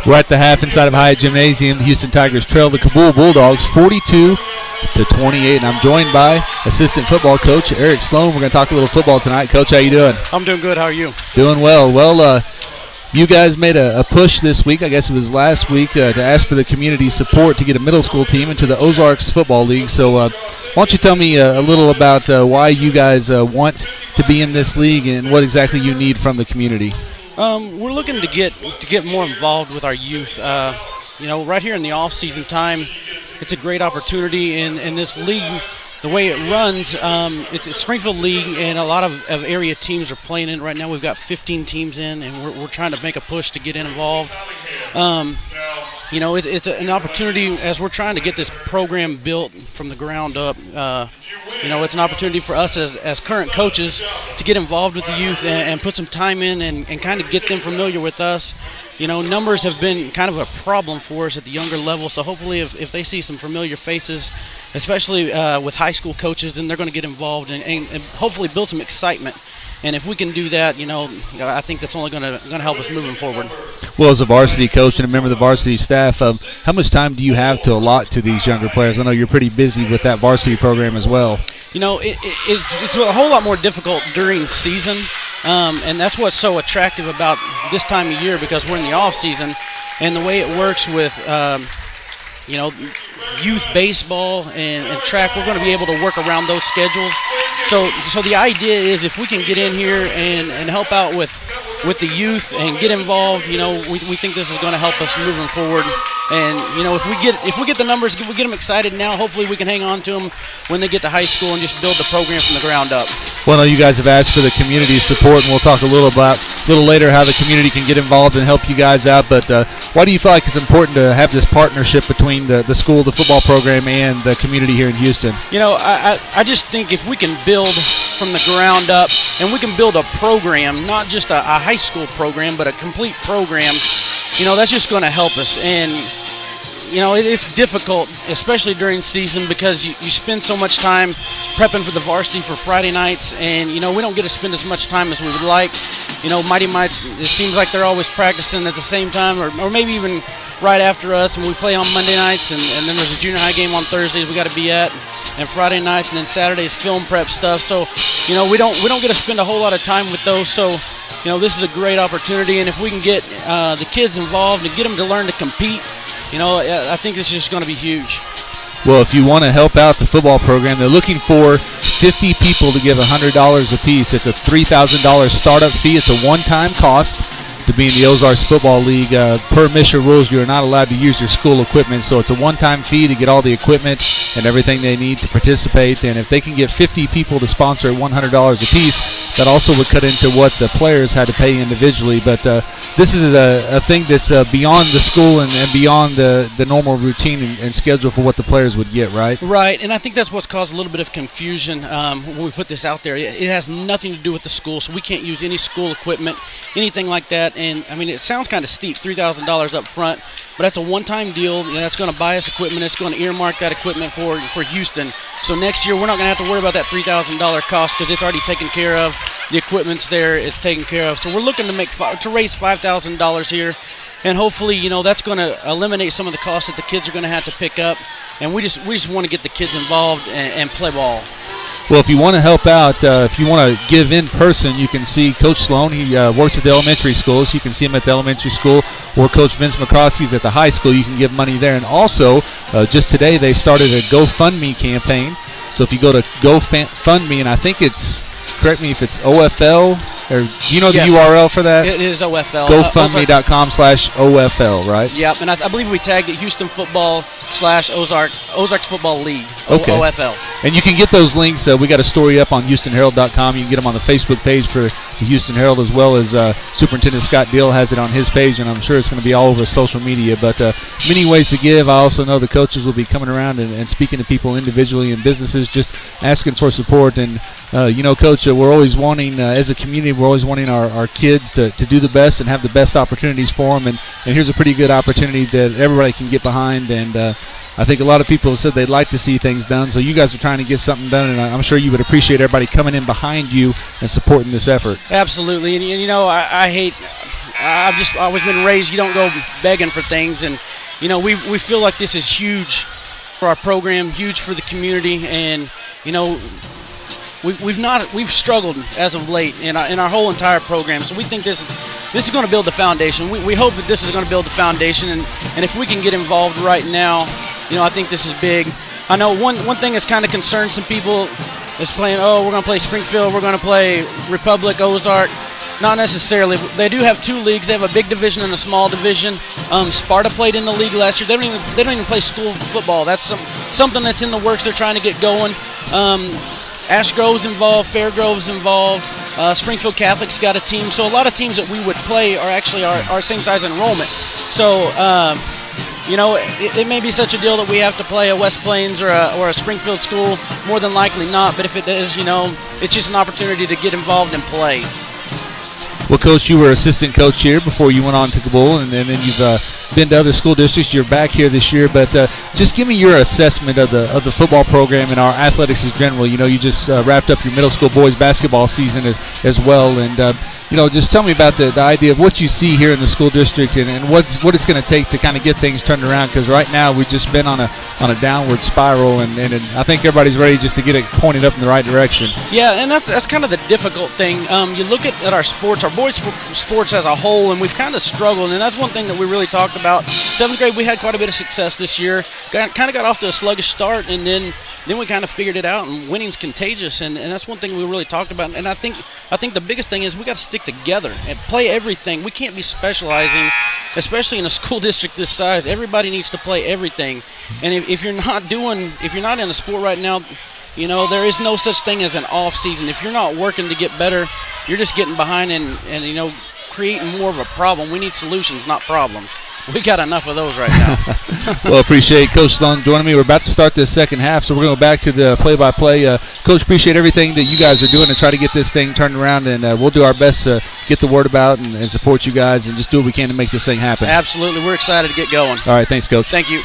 We're at the half inside of Hyatt Gymnasium. The Houston Tigers trail the Kabul Bulldogs 42-28, and I'm joined by assistant football coach Eric Sloan. We're going to talk a little football tonight. Coach, how you doing? I'm doing good. How are you? Doing well. Well, you guys made a push this week, I guess it was last week, to ask for the community support to get a middle school team into the Ozarks Football League. So why don't you tell me a little about why you guys want to be in this league and what exactly you need from the community? We're looking to get more involved with our youth. Right here in the off-season time, it's a great opportunity in this league. The way it runs, it's a Springfield league, and a lot of area teams are playing in it right now. We've got 15 teams in, and we're trying to make a push to get involved. It's an opportunity as we're trying to get this program built from the ground up. It's an opportunity for us as current coaches to get involved with the youth and put some time in and kind of get them familiar with us. Numbers have been kind of a problem for us at the younger level, so hopefully if they see some familiar faces, especially with high school coaches, then they're going to get involved and hopefully build some excitement. And if we can do that, I think that's only going to help us moving forward. Well, as a varsity coach and a member of the varsity staff, how much time do you have to allot to these younger players? I know you're pretty busy with that varsity program as well. It's a whole lot more difficult during season, and that's what's so attractive about this time of year, because we're in the off season, and the way it works with youth baseball and track, we're going to be able to work around those schedules. So the idea is if we can get in here and help out with the youth and get involved, we think this is going to help us moving forward. And if we get the numbers, we get them excited now, hopefully we can hang on to them when they get to high school and just build the program from the ground up. Well, you guys have asked for the community support, and we'll talk a little later how the community can get involved and help you guys out. But why do you feel like it's important to have this partnership between the school, the football program, and the community here in Houston? I just think if we can build from the ground up and we can build a program, not just a high school program, but a complete program, that's just going to help us. And it's difficult, especially during season, because you spend so much time prepping for the varsity for Friday nights, and we don't get to spend as much time as we would like. Mighty Mites, it seems like they're always practicing at the same time, or maybe even right after us, and we play on Monday nights, and then there's a junior high game on Thursdays we got to be at, and Friday nights, and then Saturdays film prep stuff. So we don't get to spend a whole lot of time with those. So this is a great opportunity, and if we can get the kids involved and get them to learn to compete, I think this is just going to be huge. Well, if you want to help out the football program, they're looking for 50 people to give $100 apiece. It's a $3,000 startup fee. It's a one-time cost to be in the Ozarks Football League. Per Mission rules, you are not allowed to use your school equipment, so it's a one-time fee to get all the equipment and everything they need to participate. And if they can get 50 people to sponsor at $100 apiece, that also would cut into what the players had to pay individually. But this is a thing that's beyond the school and beyond the normal routine and schedule for what the players would get, right? Right, and I think that's what's caused a little bit of confusion when we put this out there. It has nothing to do with the school, so we can't use any school equipment, anything like that. And it sounds kind of steep, $3,000 up front, but that's a one-time deal. That's going to buy us equipment. It's going to earmark that equipment for Houston. So next year we're not going to have to worry about that $3,000 cost, because it's already taken care of. The equipment's there, it's taken care of. So we're looking to raise $5,000 here, and hopefully that's going to eliminate some of the costs that the kids are going to have to pick up. And we just want to get the kids involved and play ball. Well, if you want to help out, if you want to give in person, you can see Coach Sloan. He works at the elementary schools. You can see him at the elementary school, or Coach Vince McCroskey's at the high school. You can give money there. And also, just today, they started a GoFundMe campaign. So if you go to GoFundMe, and I think it's, correct me if it's OFL, or do you know the URL for that? It is OFL. GoFundMe.com/OFL, right? Yep, and I believe we tagged it Houston Football / Ozarks Football League, okay. OFL. And you can get those links. We got a story up on HoustonHerald.com. You can get them on the Facebook page for the Houston Herald, as well as Superintendent Scott Dill has it on his page, and I'm sure it's going to be all over social media. But many ways to give. I also know the coaches will be coming around and speaking to people individually and businesses, just asking for support. And, Coach, we're always wanting, as a community, we're always wanting our kids to do the best and have the best opportunities for them. And here's a pretty good opportunity that everybody can get behind. And I think a lot of people have said they'd like to see things done, so you guys are trying to get something done, and I'm sure you would appreciate everybody coming in behind you and supporting this effort. Absolutely, and I hate I've always been raised, you don't go begging for things, and you know, we feel like this is huge for our program, huge for the community, and you know, we've struggled as of late in our whole entire program. So we think this is going to build the foundation. We hope that this is going to build the foundation, and if we can get involved right now, you know, I think this is big. I know one thing that's kind of concerned some people is playing, oh, we're going to play Springfield, we're going to play Republic, Ozark. Not necessarily. They do have 2 leagues. They have a big division and a small division. Sparta played in the league last year. They don't even play school football. That's something that's in the works. They're trying to get going. Ash Grove's involved. Fairgrove's involved. Springfield Catholic's got a team. So a lot of teams that we would play are actually our same size enrollment. So you know, it may be such a deal that we have to play a West Plains or a Springfield school. More than likely not. But if it is, you know, it's just an opportunity to get involved and play. Well, Coach, you were assistant coach here before you went on to Kabul, and then you've been to other school districts. You're back here this year, but just give me your assessment of the football program and our athletics in general. You know, you just wrapped up your middle school boys basketball season as well, and you know, just tell me about the idea of what you see here in the school district and what it's going to take to kind of get things turned around. Because right now we've just been on a downward spiral, and I think everybody's ready just to get it pointed up in the right direction. Yeah, and that's kind of the difficult thing. You look at our sports, our boys sports as a whole, and we've kind of struggled, and that's one thing that we really talked about. 7th grade, we had quite a bit of success this year. Kind of got off to a sluggish start, and then we kind of figured it out, and winning's contagious, and that's one thing we really talked about. And I think the biggest thing is we got to stick together and play everything. We can't be specializing, especially in a school district this size. Everybody needs to play everything, and if you're not in a sport right now, you know, there is no such thing as an off season. If you're not working to get better, you're just getting behind and you know, creating more of a problem. We need solutions, not problems. We got enough of those right now. Well, appreciate Coach Sloan joining me. We're about to start this second half, so we're going to go back to the play-by-play. Coach, appreciate everything that you guys are doing to try to get this thing turned around, and we'll do our best to get the word about and support you guys and just do what we can to make this thing happen. Absolutely. We're excited to get going. All right, thanks, Coach. Thank you.